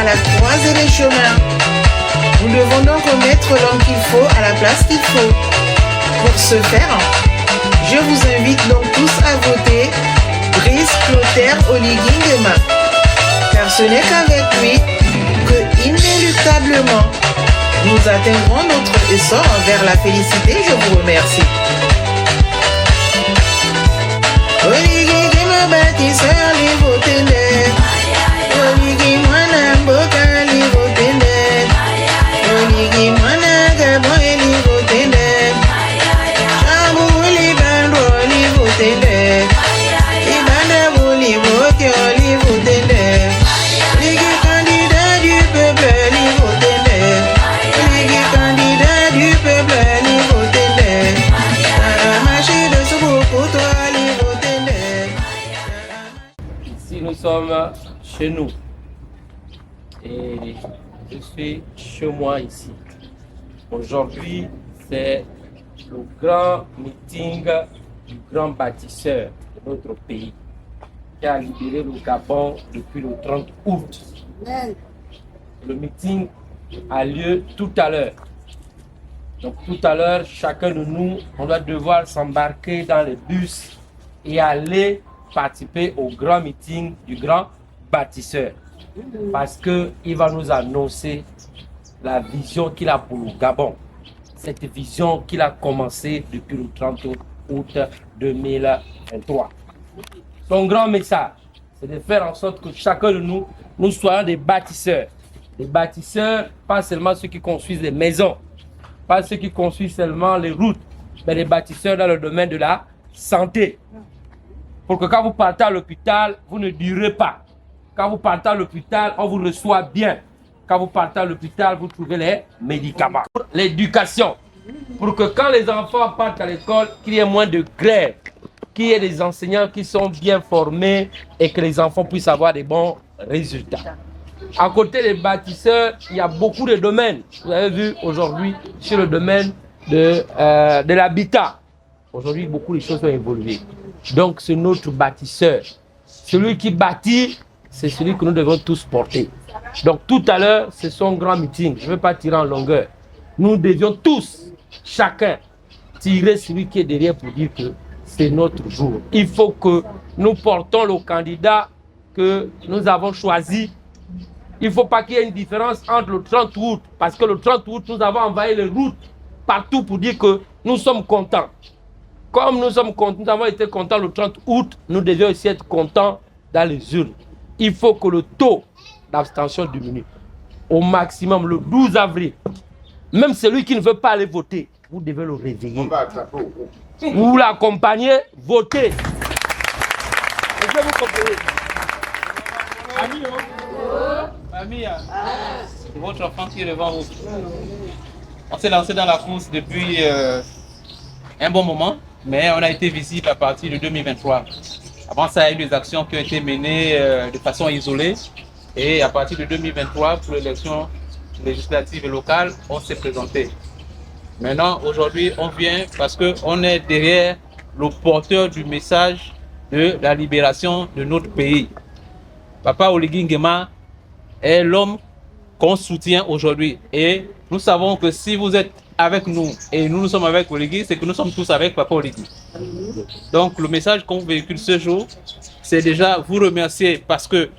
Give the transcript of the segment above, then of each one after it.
la croisée des chemins. Nous devons donc remettre l'homme qu'il faut à la place qu'il faut. Pour ce faire, je vous invite donc tous à voter Brice Clotaire Oligui Nguema, car ce n'est qu'avec lui que, inéluctablement, nous atteindrons notre essor vers la félicité. Je vous remercie. Oligui Nguema bâtisseur, lui votez net. Oligui Mwana Mboka, lui votez net. Oligui Mwana Gabon, lui votez net. Chamou, lui Bandro, lui votez net. Ibanda, lui votez, lui votez net. Oligui candidat du peuple, lui votez net. Oligui candidat du peuple, lui votez net. Marché de Souboukou, toi, lui votez net. Ici, nous sommes chez nous. Et je suis chez moi ici. Aujourd'hui, c'est le grand meeting du grand bâtisseur de notre pays qui a libéré le Gabon depuis le 30 août. Le meeting a lieu tout à l'heure. Donc tout à l'heure, chacun de nous, on doit devoir s'embarquer dans le bus et aller participer au grand meeting du grand bâtisseur. Parce qu'il va nous annoncer la vision qu'il a pour le Gabon. Cette vision qu'il a commencée depuis le 30 août 2023. Son grand message, c'est de faire en sorte que chacun de nous, nous soyons des bâtisseurs. Des bâtisseurs, pas seulement ceux qui construisent les maisons, pas ceux qui construisent seulement les routes, mais des bâtisseurs dans le domaine de la santé. Pour que quand vous partez à l'hôpital, vous ne durez pas. Quand vous partez à l'hôpital, on vous reçoit bien. Quand vous partez à l'hôpital, vous trouvez les médicaments. L'éducation, pour que quand les enfants partent à l'école, qu'il y ait moins de grève, qu'il y ait des enseignants qui sont bien formés et que les enfants puissent avoir des bons résultats. À côté des bâtisseurs, il y a beaucoup de domaines. Vous avez vu aujourd'hui sur le domaine de l'habitat. Aujourd'hui, beaucoup de choses ont évolué. Donc, c'est notre bâtisseur. Celui qui bâtit, c'est celui que nous devons tous porter. Donc, tout à l'heure, c'est son grand meeting. Je ne vais pas tirer en longueur. Nous devions tous, chacun, tirer celui qui est derrière pour dire que c'est notre jour. Il faut que nous portons le candidat que nous avons choisi. Il ne faut pas qu'il y ait une différence entre le 30 août, parce que le 30 août, nous avons envahi les routes partout pour dire que nous sommes contents. Comme nous sommes contents, nous avons été contents le 30 août, nous devions aussi être contents dans les urnes. Il faut que le taux d'abstention diminue au maximum le 12 avril. Même celui qui ne veut pas aller voter, vous devez le réveiller. Vous l'accompagnez, votez. Est-ce que vous comprenez? Ami, c'est votre enfant qui est devant vous. On s'est lancé dans la course depuis un bon moment, mais on a été visible à partir de 2023. Avant ça, il y a eu des actions qui ont été menées de façon isolée. Et à partir de 2023, pour l'élection législative et locale, on s'est présenté. Maintenant, aujourd'hui, on vient parce qu'on est derrière le porteur du message de la libération de notre pays. Papa Oligui Nguema est l'homme qu'on soutient aujourd'hui. Et nous savons que si vous êtes avec nous et nous sommes avec Oligui, c'est que nous sommes tous avec Papa Oligui. Donc le message qu'on véhicule ce jour, c'est déjà vous remercier parce que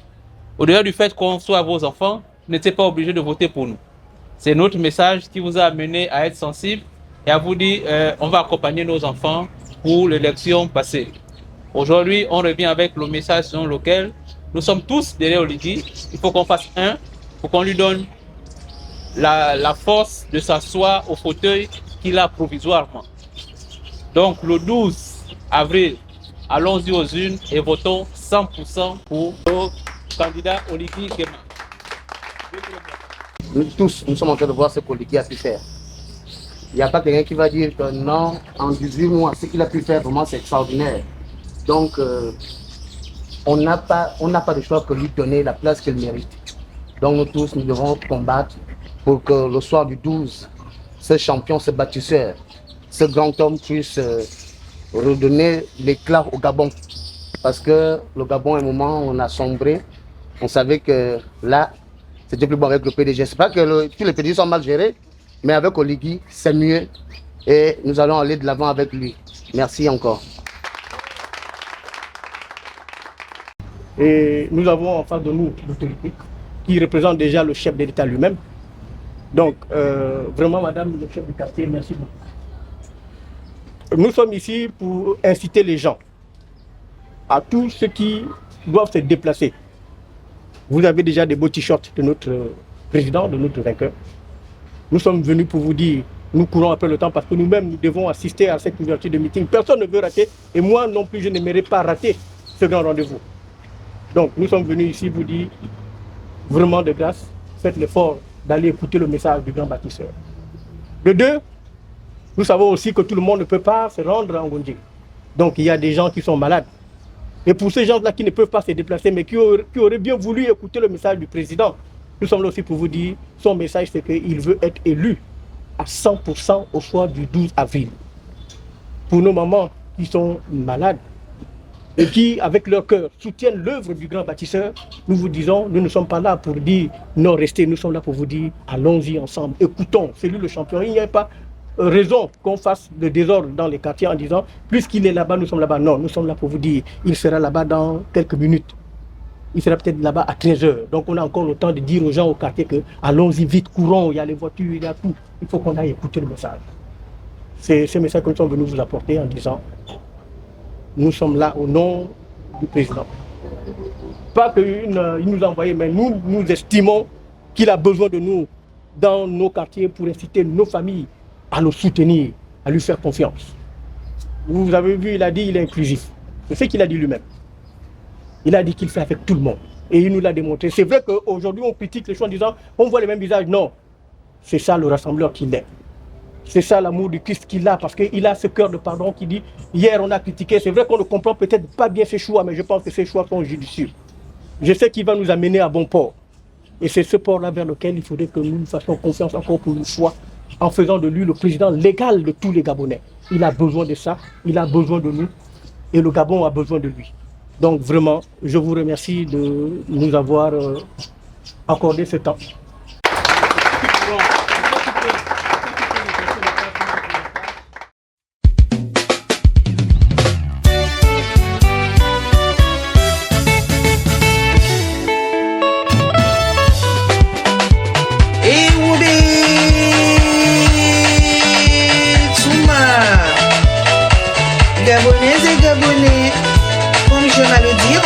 au-delà du fait qu'on soit vos enfants, vous n'étiez pas obligé de voter pour nous. C'est notre message qui vous a amené à être sensible et à vous dire on va accompagner nos enfants pour l'élection passée. Aujourd'hui, on revient avec le message selon lequel nous sommes tous derrière Oligui. Il faut qu'on fasse un, il faut qu'on lui donne la force de s'asseoir au fauteuil qu'il a provisoirement. Donc le 12 avril, allons-y aux urnes et votons 100% pour le candidat Oligui Nguema. Nous tous, nous sommes en train de voir ce qu'Oligui a pu faire. Il n'y a pas quelqu'un qui va dire que non, en 18 mois, ce qu'il a pu faire, vraiment, c'est extraordinaire. Donc, on n'a pas de choix que lui donner la place qu'il mérite. Donc, nous tous, nous devons combattre pour que le soir du 12, ce champion, ce bâtisseur, ce grand homme puisse redonner l'éclat au Gabon. Parce que le Gabon, à un moment, on a sombré. On savait que là, c'était plus bon avec le PDG. C'est pas que tous les PDG sont mal gérés, mais avec Oligui, c'est mieux. Et nous allons aller de l'avant avec lui. Merci encore. Et nous avons en face de nous l'autorité qui représente déjà le chef de l'État lui-même. Donc, vraiment, madame le chef du quartier, merci beaucoup. Nous sommes ici pour inciter les gens, à tous ceux qui doivent se déplacer. Vous avez déjà des beaux t-shirts de notre président, de notre vainqueur. Nous sommes venus pour vous dire, nous courons après le temps parce que nous-mêmes, nous devons assister à cette ouverture de meeting. Personne ne veut rater et moi non plus, je n'aimerais pas rater ce grand rendez-vous. Donc, nous sommes venus ici vous dire, vraiment de grâce, faites l'effort d'aller écouter le message du grand bâtisseur. De deux, nous savons aussi que tout le monde ne peut pas se rendre en Ngondjé. Donc, il y a des gens qui sont malades. Et pour ces gens-là qui ne peuvent pas se déplacer, mais qui auraient bien voulu écouter le message du président, nous sommes là aussi pour vous dire, son message, c'est qu'il veut être élu à 100% au soir du 12 avril. Pour nos mamans qui sont malades et qui, avec leur cœur, soutiennent l'œuvre du grand bâtisseur, nous vous disons, nous ne sommes pas là pour dire non, restez, nous sommes là pour vous dire, allons-y ensemble, écoutons, c'est lui le champion. Il n'y a pas raison qu'on fasse le désordre dans les quartiers en disant, puisqu'il est là-bas, nous sommes là-bas. Non, nous sommes là pour vous dire, il sera là-bas dans quelques minutes. Il sera peut-être là-bas à 13h. Donc on a encore le temps de dire aux gens au quartier que allons-y vite, courons, il y a les voitures, il y a tout. Il faut qu'on aille écouter le message. C'est ce message que nous sommes venus vous apporter en disant, nous sommes là au nom du président. Pas qu'il nous a envoyé, mais nous estimons qu'il a besoin de nous dans nos quartiers pour inciter nos familles à le soutenir, à lui faire confiance. Vous avez vu, il a dit qu'il est inclusif. C'est ce qu'il a dit lui-même. Il a dit qu'il fait avec tout le monde. Et il nous l'a démontré. C'est vrai qu'aujourd'hui, on critique les choses en disant on voit les mêmes visages. Non, c'est ça le rassembleur qu'il est. C'est ça l'amour du Christ qu'il a, parce qu'il a ce cœur de pardon qui dit hier on a critiqué. C'est vrai qu'on ne comprend peut-être pas bien ses choix, mais je pense que ses choix sont judicieux. Je sais qu'il va nous amener à bon port. Et c'est ce port-là vers lequel il faudrait que nous fassions confiance encore pour une fois, en faisant de lui le président légal de tous les Gabonais. Il a besoin de ça, il a besoin de nous, et le Gabon a besoin de lui. Donc vraiment, je vous remercie de nous avoir accordé ce temps. Gabonaises et Gabonais, comme j'aime à le dire,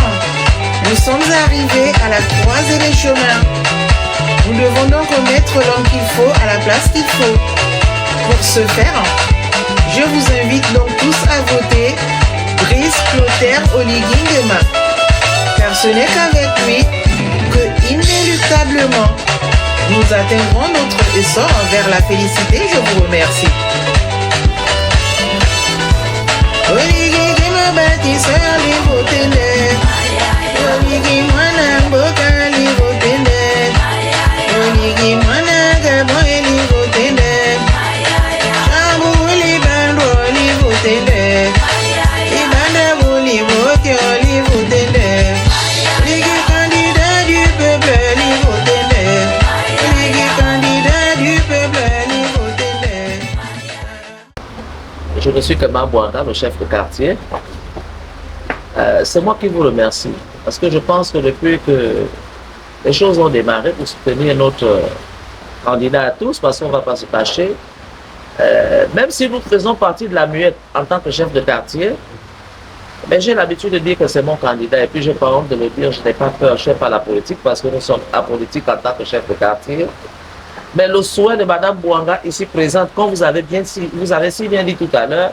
nous sommes arrivés à la croisée des chemins. Nous devons donc remettre l'homme qu'il faut à la place qu'il faut. Pour ce faire, je vous invite donc tous à voter Brice Clotaire Oligui Nguema, car ce n'est qu'avec lui que, inéluctablement, nous atteindrons notre essor vers la félicité. Je vous remercie. Oligui Nguema bâtisseur livotene, Oligui mwana mboka livotene, Oligui mwana Gabon livotene, Chambu libando livotene, Libanda bolivotio livotene, Oligui candidat du peuple livotene, Oligui candidat du peuple livotene. Je ne suis que Mabouanga, le chef de quartier. C'est moi qui vous remercie. Parce que je pense que depuis que les choses ont démarré pour soutenir notre candidat à tous, parce qu'on ne va pas se cacher, même si nous faisons partie de la muette en tant que chef de quartier, mais j'ai l'habitude de dire que c'est mon candidat. Et puis je n'ai pas honte de le dire, je n'ai pas peur, je ne fais pas la politique parce que nous sommes apolitiques en tant que chef de quartier. Mais le souhait de Mme Bouanga ici présente, comme vous avez si bien dit tout à l'heure,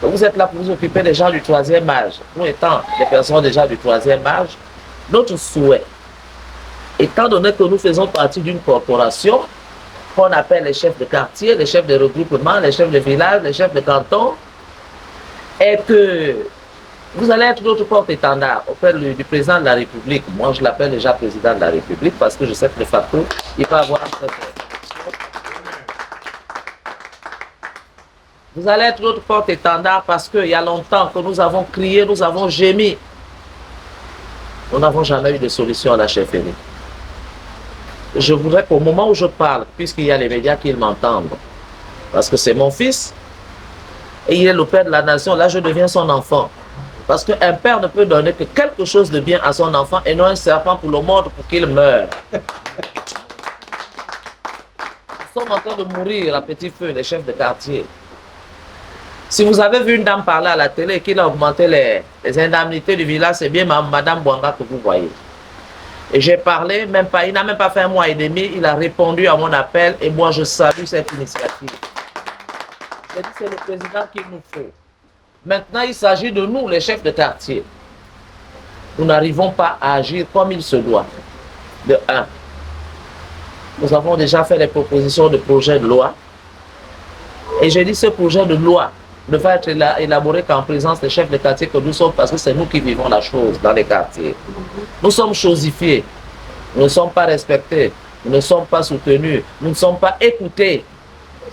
vous êtes là pour vous occuper des gens du troisième âge. Nous étant des personnes déjà du troisième âge, notre souhait, étant donné que nous faisons partie d'une corporation qu'on appelle les chefs de quartier, les chefs de regroupement, les chefs de village, les chefs de canton, est que vous allez être notre porte-étendard auprès du président de la République. Moi, je l'appelle déjà président de la République parce que je sais que de facto, il va avoir cette... Vous allez être notre porte-étendard parce qu'il y a longtemps que nous avons crié, nous avons gémi. Nous n'avons jamais eu de solution à la chefferie. je voudrais qu'au moment où je parle, puisqu'il y a les médias qui m'entendent, parce que c'est mon fils, et il est le père de la nation, là je deviens son enfant. Parce qu'un père ne peut donner que quelque chose de bien à son enfant et non un serpent pour le mordre pour qu'il meure. Nous sommes en train de mourir à petit feu, les chefs de quartier. Si vous avez vu une dame parler à la télé et qu'il a augmenté les indemnités du village, c'est bien Madame Bouanga que vous voyez. Et j'ai parlé, même pas, il n'a même pas fait un mois et demi, il a répondu à mon appel et moi je salue cette initiative. J'ai dit c'est le président qu'il nous faut. Maintenant, il s'agit de nous, les chefs de quartier. Nous n'arrivons pas à agir comme il se doit. De un, nous avons déjà fait des propositions de projet de loi. Et j'ai dit ce projet de loi ne va être élaboré qu'en présence des chefs de quartier que nous sommes, parce que c'est nous qui vivons la chose dans les quartiers. Nous sommes chosifiés, nous ne sommes pas respectés, nous ne sommes pas soutenus, nous ne sommes pas écoutés.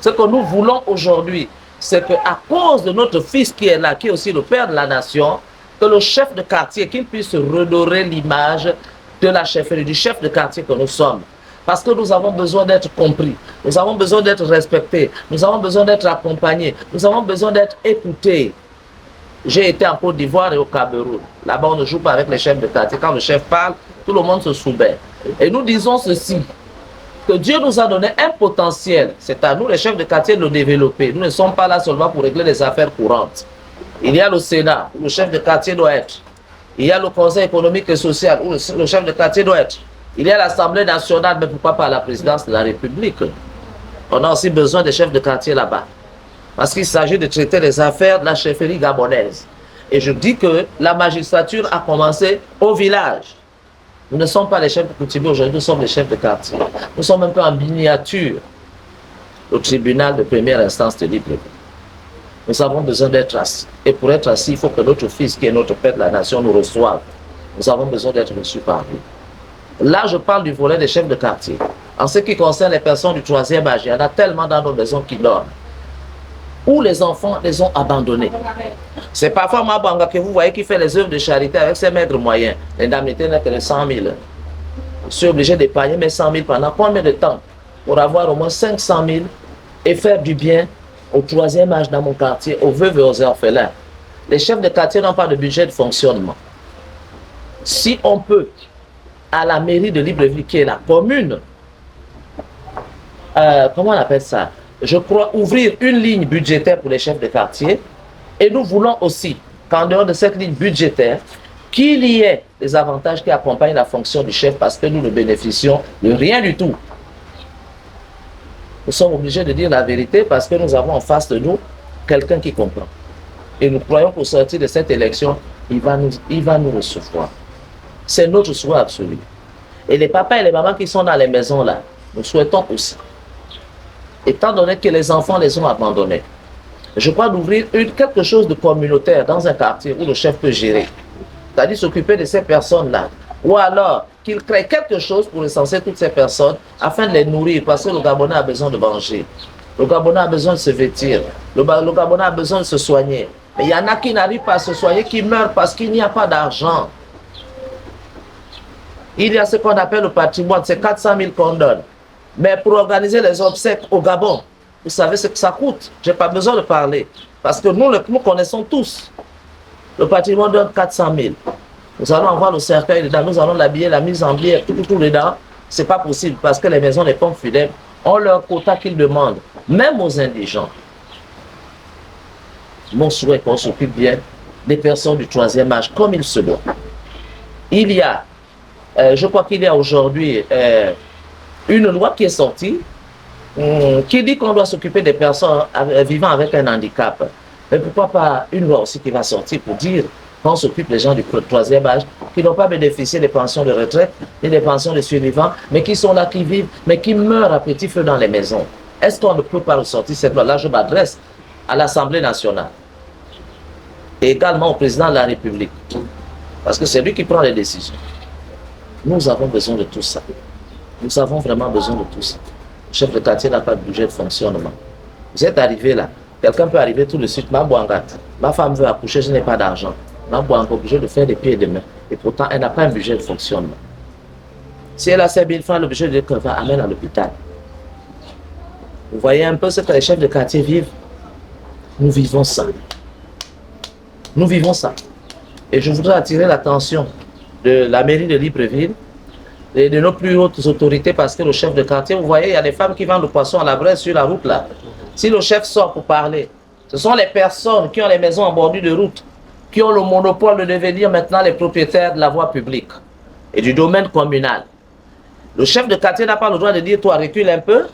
Ce que nous voulons aujourd'hui, c'est qu'à cause de notre fils qui est là, qui est aussi le père de la nation, que le chef de quartier, qu'il puisse redorer l'image de la chefferie, du chef de quartier que nous sommes. Parce que nous avons besoin d'être compris, nous avons besoin d'être respectés, nous avons besoin d'être accompagnés, nous avons besoin d'être écoutés. J'ai été en Côte d'Ivoire et au Cameroun. Là-bas, on ne joue pas avec les chefs de quartier. Quand le chef parle, tout le monde se soumet. Et nous disons ceci, que Dieu nous a donné un potentiel. C'est à nous, les chefs de quartier, de le développer. Nous ne sommes pas là seulement pour régler les affaires courantes. Il y a le Sénat, où le chef de quartier doit être. Il y a le Conseil économique et social, où le chef de quartier doit être. Il y a l'Assemblée nationale, mais pourquoi pas la présidence de la République? On a aussi besoin des chefs de quartier là-bas. Parce qu'il s'agit de traiter les affaires de la chefferie gabonaise. Et je dis que la magistrature a commencé au village. Nous ne sommes pas les chefs de coutumier aujourd'hui, nous sommes les chefs de quartier. Nous sommes un peu en miniature au tribunal de première instance de Libreville. Nous avons besoin d'être assis. Et pour être assis, il faut que notre fils, qui est notre père de la nation, nous reçoive. Nous avons besoin d'être reçus par lui. Là, je parle du volet des chefs de quartier. En ce qui concerne les personnes du troisième âge, il y en a tellement dans nos maisons qui dorment, où les enfants les ont abandonnés. C'est parfois Mabanga que vous voyez qui fait les œuvres de charité avec ses maigres moyens. L'indemnité n'est que de 100 000. Je suis obligé d'épargner mes 100 000 pendant combien de temps pour avoir au moins 500 000 et faire du bien au troisième âge dans mon quartier, aux veuves et aux orphelins. Les chefs de quartier n'ont pas de budget de fonctionnement. Si on peut, à la mairie de Libreville, qui est la commune, comment on appelle ça? Je crois ouvrir une ligne budgétaire pour les chefs de quartier. Et nous voulons aussi qu'en dehors de cette ligne budgétaire, qu'il y ait des avantages qui accompagnent la fonction du chef, parce que nous ne bénéficions de rien du tout. Nous sommes obligés de dire la vérité parce que nous avons en face de nous quelqu'un qui comprend. Et nous croyons qu'au sortir de cette élection, il va nous recevoir. C'est notre souhait absolu. Et les papas et les mamans qui sont dans les maisons là, nous souhaitons aussi, étant donné que les enfants les ont abandonnés, je crois d'ouvrir quelque chose de communautaire dans un quartier où le chef peut gérer. C'est-à-dire s'occuper de ces personnes-là. Ou alors qu'il crée quelque chose pour recenser toutes ces personnes afin de les nourrir, parce que le Gabonais a besoin de manger. Le Gabonais a besoin de se vêtir. Le Gabonais a besoin de se soigner. Mais il y en a qui n'arrivent pas à se soigner, qui meurent parce qu'il n'y a pas d'argent. Il y a ce qu'on appelle le patrimoine, c'est 400 000 qu'on donne. Mais pour organiser les obsèques au Gabon, vous savez ce que ça coûte. Je n'ai pas besoin de parler. Parce que nous connaissons tous. Le patrimoine donne 400 000. Nous allons avoir le cercueil dedans, nous allons l'habiller, la mise en bière, tout dedans. Ce n'est pas possible parce que les maisons des pompes funèbres ont leur quota qu'ils demandent, même aux indigents. Mon souhait qu'on s'occupe bien des personnes du troisième âge comme il se doit. Il y a, je crois qu'il y a aujourd'hui une loi qui est sortie qui dit qu'on doit s'occuper des personnes vivant avec un handicap. Mais pourquoi pas une loi aussi qui va sortir pour dire qu'on s'occupe des gens du troisième âge qui n'ont pas bénéficié des pensions de retraite ni des pensions de survivants, mais qui sont là, qui vivent, mais qui meurent à petit feu dans les maisons. Est-ce qu'on ne peut pas ressortir cette loi? Là, je m'adresse à l'Assemblée nationale et également au président de la République, parce que c'est lui qui prend les décisions. Nous avons besoin de tout ça. Nous avons vraiment besoin de tout ça. Le chef de quartier n'a pas de budget de fonctionnement. Vous êtes arrivé là, quelqu'un peut arriver tout de suite, ma femme veut accoucher, je n'ai pas d'argent. Ma est obligée de faire des pieds et des mains. Et pourtant, elle n'a pas un budget de fonctionnement. Si elle a 5 000 francs, l'obligé de dire qu'elle va amener à l'hôpital. Vous voyez un peu ce que les chefs de quartier vivent. Nous vivons ça. Nous vivons ça. Et je voudrais attirer l'attention de la mairie de Libreville et de nos plus hautes autorités, parce que le chef de quartier, vous voyez, il y a des femmes qui vendent le poisson à la braise sur la route là. Si le chef sort pour parler, ce sont les personnes qui ont les maisons en bordure de route, qui ont le monopole de devenir maintenant les propriétaires de la voie publique et du domaine communal. Le chef de quartier n'a pas le droit de dire, toi recule un peu,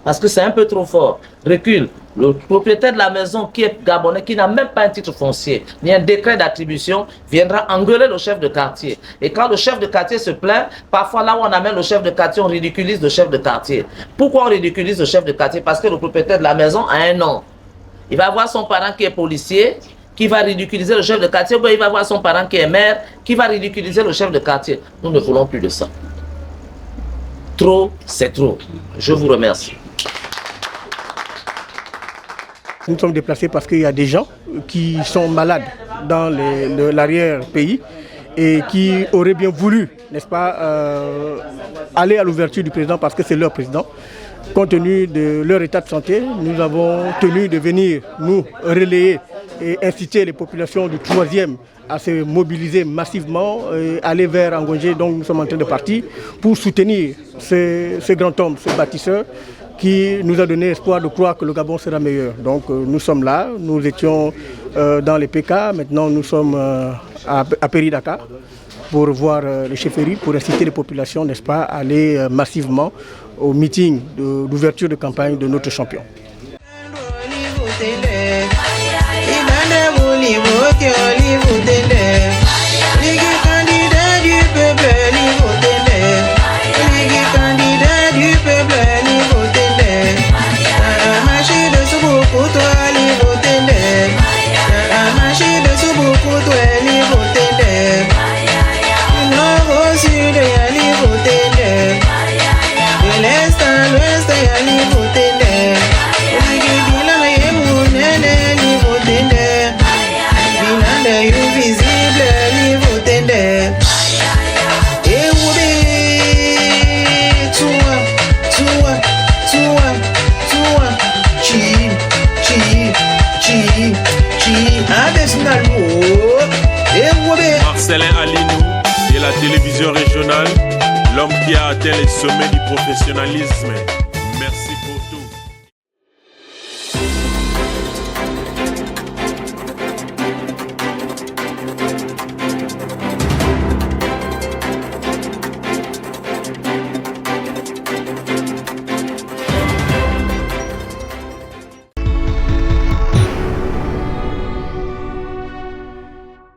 parce que c'est un peu trop fort. Recule. Le propriétaire de la maison qui est gabonais, qui n'a même pas un titre foncier, ni un décret d'attribution, viendra engueuler le chef de quartier. Et quand le chef de quartier se plaint, parfois là où on amène le chef de quartier, on ridiculise le chef de quartier. Pourquoi on ridiculise le chef de quartier? Parce que le propriétaire de la maison a un nom. Il va avoir son parent qui est policier, qui va ridiculiser le chef de quartier, ou il va avoir son parent qui est maire, qui va ridiculiser le chef de quartier. Nous ne voulons plus de ça. Trop, c'est trop. Je vous remercie. Nous sommes déplacés parce qu'il y a des gens qui sont malades dans l'arrière-pays et qui auraient bien voulu, n'est-ce pas, aller à l'ouverture du président parce que c'est leur président. Compte tenu de leur état de santé, nous avons tenu de venir nous relayer et inciter les populations du 3e à se mobiliser massivement et aller vers Angongé. Donc nous sommes en train de partir pour soutenir ce grand homme, ce bâtisseur, qui nous a donné espoir de croire que le Gabon sera meilleur. Donc nous sommes là, nous étions dans les PK, maintenant nous sommes à Péri-Dakar pour voir les chefferies, pour inciter les populations, n'est-ce pas, à aller massivement au meeting d'ouverture de campagne de notre champion. Marcelin Alinou de la télévision régionale, l'homme qui a atteint les sommets du professionnalisme. Merci.